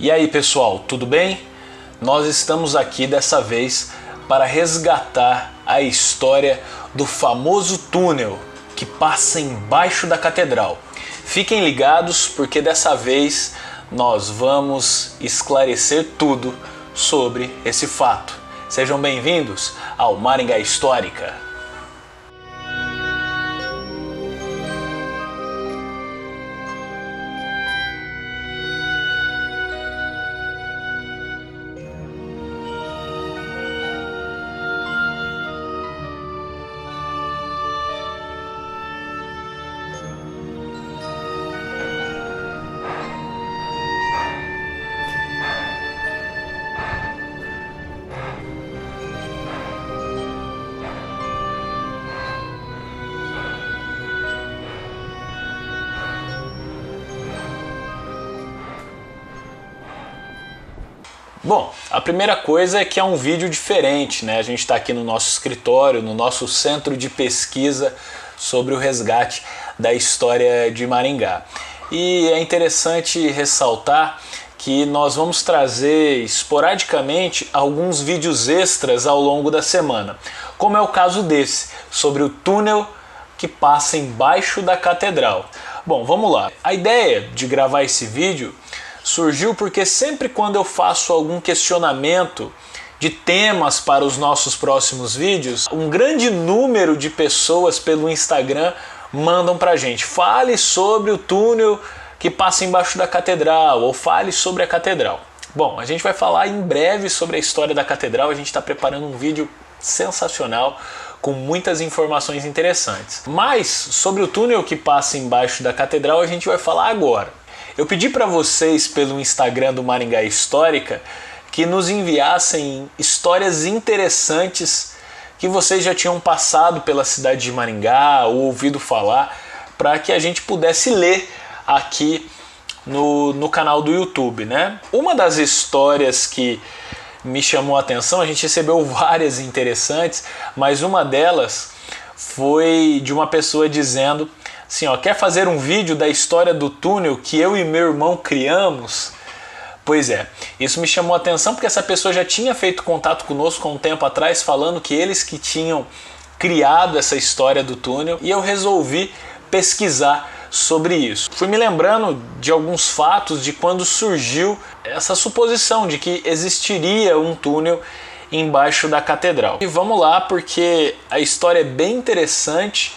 E aí pessoal, tudo bem? Nós estamos aqui dessa vez para resgatar a história do famoso túnel que passa embaixo da catedral. Fiquem ligados porque dessa vez nós vamos esclarecer tudo sobre esse fato. Sejam bem-vindos ao Maringá Histórica. Bom, a primeira coisa é que é um vídeo diferente, né? A gente está aqui no nosso escritório, no nosso centro de pesquisa sobre o resgate da história de Maringá. E é interessante ressaltar que nós vamos trazer esporadicamente alguns vídeos extras ao longo da semana, como é o caso desse, sobre o túnel que passa embaixo da catedral. Bom, vamos lá. A ideia de gravar esse vídeo surgiu porque sempre quando eu faço algum questionamento de temas para os nossos próximos vídeos, um grande número de pessoas pelo Instagram mandam pra gente: fale sobre o túnel que passa embaixo da catedral, ou fale sobre a catedral. Bom, a gente vai falar em breve sobre a história da catedral, a gente está preparando um vídeo sensacional com muitas informações interessantes. Mas sobre o túnel que passa embaixo da catedral a gente vai falar agora. Eu pedi para vocês pelo Instagram do Maringá Histórica que nos enviassem histórias interessantes que vocês já tinham passado pela cidade de Maringá ou ouvido falar, para que a gente pudesse ler aqui no canal do YouTube, né? Uma das histórias que me chamou a atenção, a gente recebeu várias interessantes, mas uma delas foi de uma pessoa dizendo assim, ó: quer fazer um vídeo da história do túnel que eu e meu irmão criamos? Pois é, isso me chamou a atenção porque essa pessoa já tinha feito contato conosco há um tempo atrás, falando que eles que tinham criado essa história do túnel, e eu resolvi pesquisar sobre isso. Fui me lembrando de alguns fatos de quando surgiu essa suposição de que existiria um túnel embaixo da catedral. E vamos lá, porque a história é bem interessante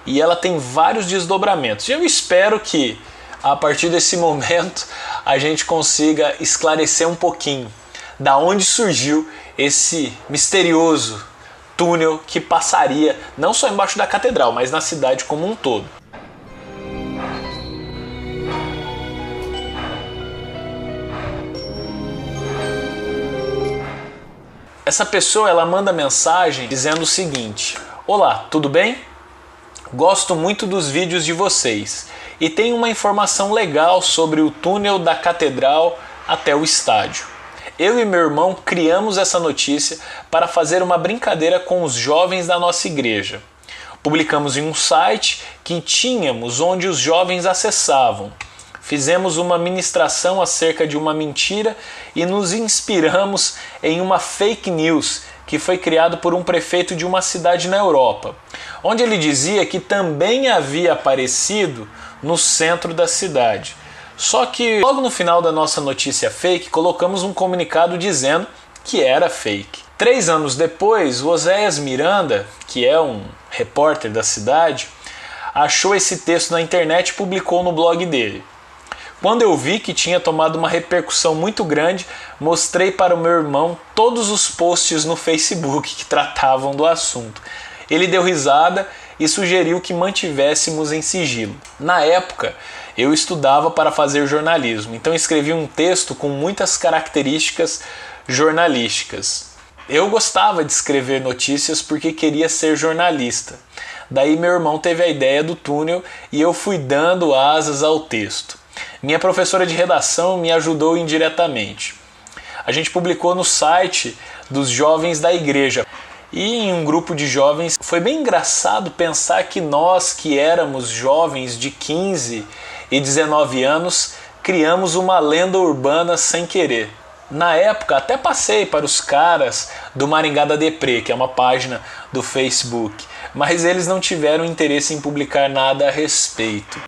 e ela tem vários desdobramentos. E eu espero que a partir desse momento a gente consiga esclarecer um pouquinho da onde surgiu esse misterioso túnel que passaria não só embaixo da catedral, mas na cidade como um todo. Essa pessoa ela manda mensagem dizendo o seguinte: olá, tudo bem? Gosto muito dos vídeos de vocês e tem uma informação legal sobre o túnel da catedral até o estádio. Eu e meu irmão criamos essa notícia para fazer uma brincadeira com os jovens da nossa igreja. Publicamos em um site que tínhamos onde os jovens acessavam. Fizemos uma ministração acerca de uma mentira e nos inspiramos em uma fake news que foi criado por um prefeito de uma cidade na Europa, onde ele dizia que também havia aparecido no centro da cidade. Só que logo no final da nossa notícia fake, colocamos um comunicado dizendo que era fake. 3 anos depois, o Oséias Miranda, que é um repórter da cidade, achou esse texto na internet e publicou no blog dele. Quando eu vi que tinha tomado uma repercussão muito grande, mostrei para o meu irmão todos os posts no Facebook que tratavam do assunto. Ele deu risada e sugeriu que mantivéssemos em sigilo. Na época, eu estudava para fazer jornalismo, então escrevi um texto com muitas características jornalísticas. Eu gostava de escrever notícias porque queria ser jornalista. Daí meu irmão teve a ideia do túnel e eu fui dando asas ao texto. Minha professora de redação me ajudou indiretamente. A gente publicou no site dos jovens da igreja. E em um grupo de jovens foi bem engraçado pensar que nós, que éramos jovens de 15 e 19 anos, criamos uma lenda urbana sem querer. Na época, até passei para os caras do Maringá da Deprê, que é uma página do Facebook, mas eles não tiveram interesse em publicar nada a respeito.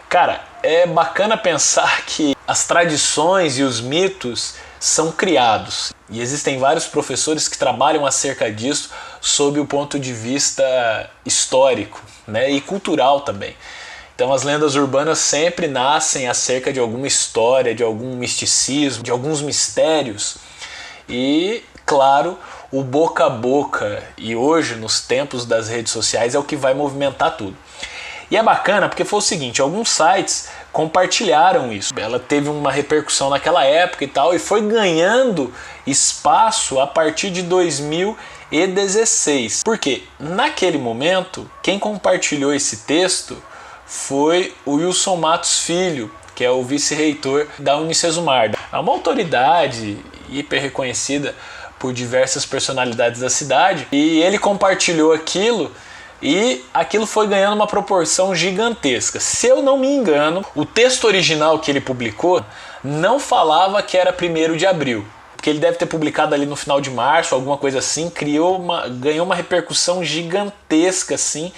Cara, é bacana pensar que as tradições e os mitos são criados. E existem vários professores que trabalham acerca disso sob o ponto de vista histórico, né, e cultural também. Então as lendas urbanas sempre nascem acerca de alguma história, de algum misticismo, de alguns mistérios. E, claro, o boca a boca, e hoje nos tempos das redes sociais, é o que vai movimentar tudo. E é bacana porque foi o seguinte, alguns sites compartilharam isso. Ela teve uma repercussão naquela época e tal, e foi ganhando espaço a partir de 2016. Porque naquele momento, quem compartilhou esse texto foi o Wilson Matos Filho, que é o vice-reitor da Unicesumar. É uma autoridade hiper reconhecida por diversas personalidades da cidade, e ele compartilhou aquilo. E aquilo foi ganhando uma proporção gigantesca. Se eu não me engano, o texto original que ele publicou não falava que era 1º de abril. Porque ele deve ter publicado ali no final de março, alguma coisa assim, ganhou uma repercussão gigantesca, assim.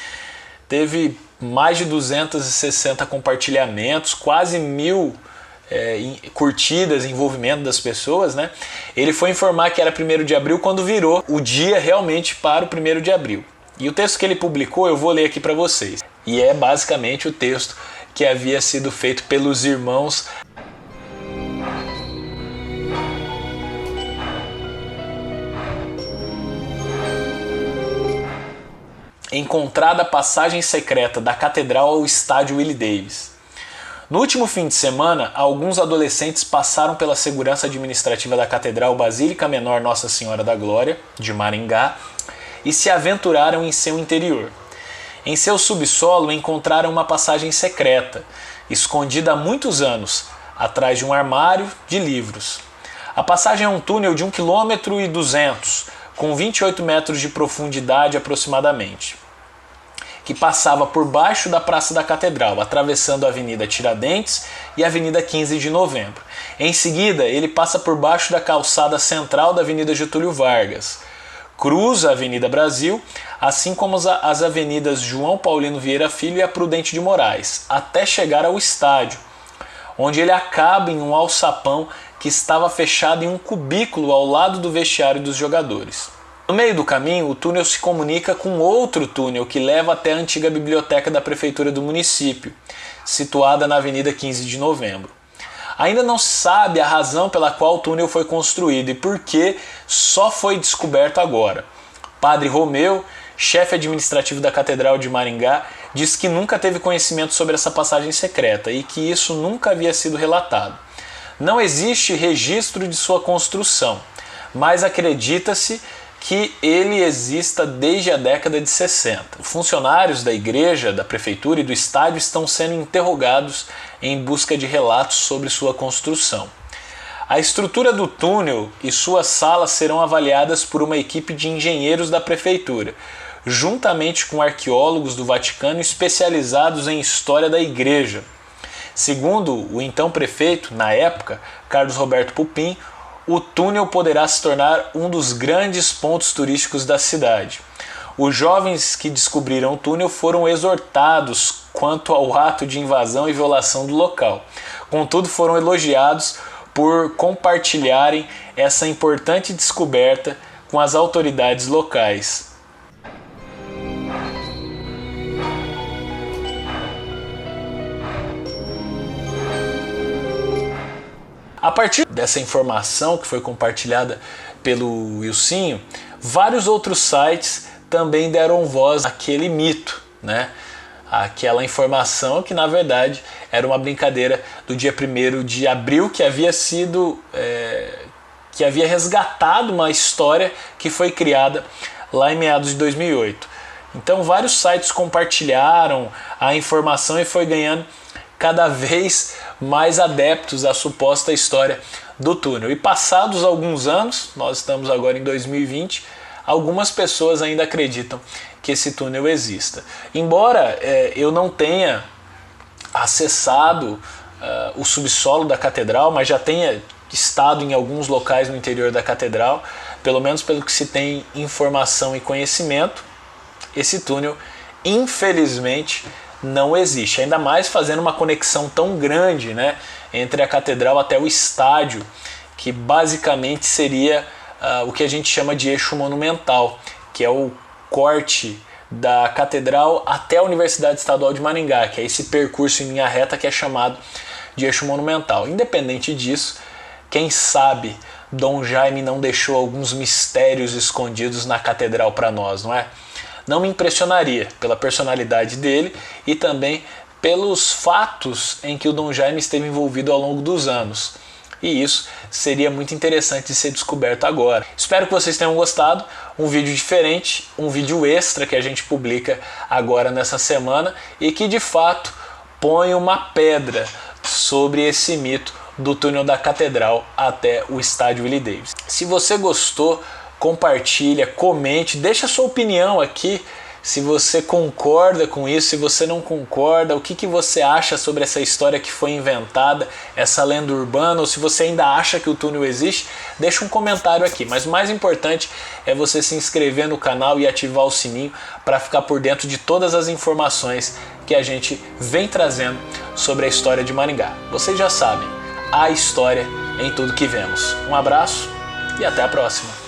Teve mais de 260 compartilhamentos, quase 1.000 curtidas, envolvimento das pessoas, né? Ele foi informar que era 1º de abril quando virou o dia realmente para o 1º de abril. E o texto que ele publicou eu vou ler aqui para vocês. E é basicamente o texto que havia sido feito pelos irmãos. Encontrada a passagem secreta da catedral ao estádio Willie Davis. No último fim de semana, alguns adolescentes passaram pela segurança administrativa da Catedral Basílica Menor Nossa Senhora da Glória, de Maringá, e se aventuraram em seu interior. Em seu subsolo encontraram uma passagem secreta, escondida há muitos anos, atrás de um armário de livros. A passagem é um túnel de 1,2 km, com 28 metros de profundidade aproximadamente, que passava por baixo da Praça da Catedral, atravessando a Avenida Tiradentes e a Avenida 15 de Novembro. Em seguida, ele passa por baixo da calçada central da Avenida Getúlio Vargas, cruza a Avenida Brasil, assim como as avenidas João Paulino Vieira Filho e a Prudente de Moraes, até chegar ao estádio, onde ele acaba em um alçapão que estava fechado em um cubículo ao lado do vestiário dos jogadores. No meio do caminho, o túnel se comunica com outro túnel que leva até a antiga biblioteca da prefeitura do município, situada na Avenida 15 de Novembro. Ainda não se sabe a razão pela qual o túnel foi construído e por que só foi descoberto agora. Padre Romeu, chefe administrativo da Catedral de Maringá, diz que nunca teve conhecimento sobre essa passagem secreta e que isso nunca havia sido relatado. Não existe registro de sua construção, mas acredita-se que ele exista desde a década de 60. Funcionários da igreja, da prefeitura e do estádio estão sendo interrogados em busca de relatos sobre sua construção. A estrutura do túnel e suas salas serão avaliadas por uma equipe de engenheiros da prefeitura, juntamente com arqueólogos do Vaticano especializados em história da igreja. Segundo o então prefeito, na época, Carlos Roberto Pupim, o túnel poderá se tornar um dos grandes pontos turísticos da cidade. Os jovens que descobriram o túnel foram exortados quanto ao ato de invasão e violação do local. Contudo, foram elogiados por compartilharem essa importante descoberta com as autoridades locais. A partir dessa informação que foi compartilhada pelo Wilsinho, vários outros sites também deram voz àquele mito, né? Aquela informação que na verdade era uma brincadeira do dia 1º de abril que havia sido que havia resgatado uma história que foi criada lá em meados de 2008. Então vários sites compartilharam a informação e foi ganhando cada vez mais adeptos à suposta história do túnel. E passados alguns anos, nós estamos agora em 2020, algumas pessoas ainda acreditam que esse túnel exista. Embora eu não tenha acessado o subsolo da catedral, mas já tenha estado em alguns locais no interior da catedral, pelo menos pelo que se tem informação e conhecimento, esse túnel, infelizmente, não existe. Ainda mais fazendo uma conexão tão grande, né, entre a catedral até o estádio, que basicamente seria o que a gente chama de eixo monumental, que é o corte da catedral até a Universidade Estadual de Maringá, que é esse percurso em linha reta que é chamado de eixo monumental. Independente disso, quem sabe Dom Jaime não deixou alguns mistérios escondidos na catedral para nós, não é? Não me impressionaria pela personalidade dele e também pelos fatos em que o Dom Jaime esteve envolvido ao longo dos anos. E isso seria muito interessante de ser descoberto agora. Espero que vocês tenham gostado. Um vídeo diferente, um vídeo extra que a gente publica agora nessa semana e que de fato põe uma pedra sobre esse mito do túnel da catedral até o estádio Willie Davis. Se você gostou, compartilha, comente, deixa a sua opinião aqui, se você concorda com isso, se você não concorda, o que você acha sobre essa história que foi inventada, essa lenda urbana, ou se você ainda acha que o túnel existe, deixa um comentário aqui. Mas o mais importante é você se inscrever no canal e ativar o sininho para ficar por dentro de todas as informações que a gente vem trazendo sobre a história de Maringá. Vocês já sabem, há história em tudo que vemos. Um abraço e até a próxima!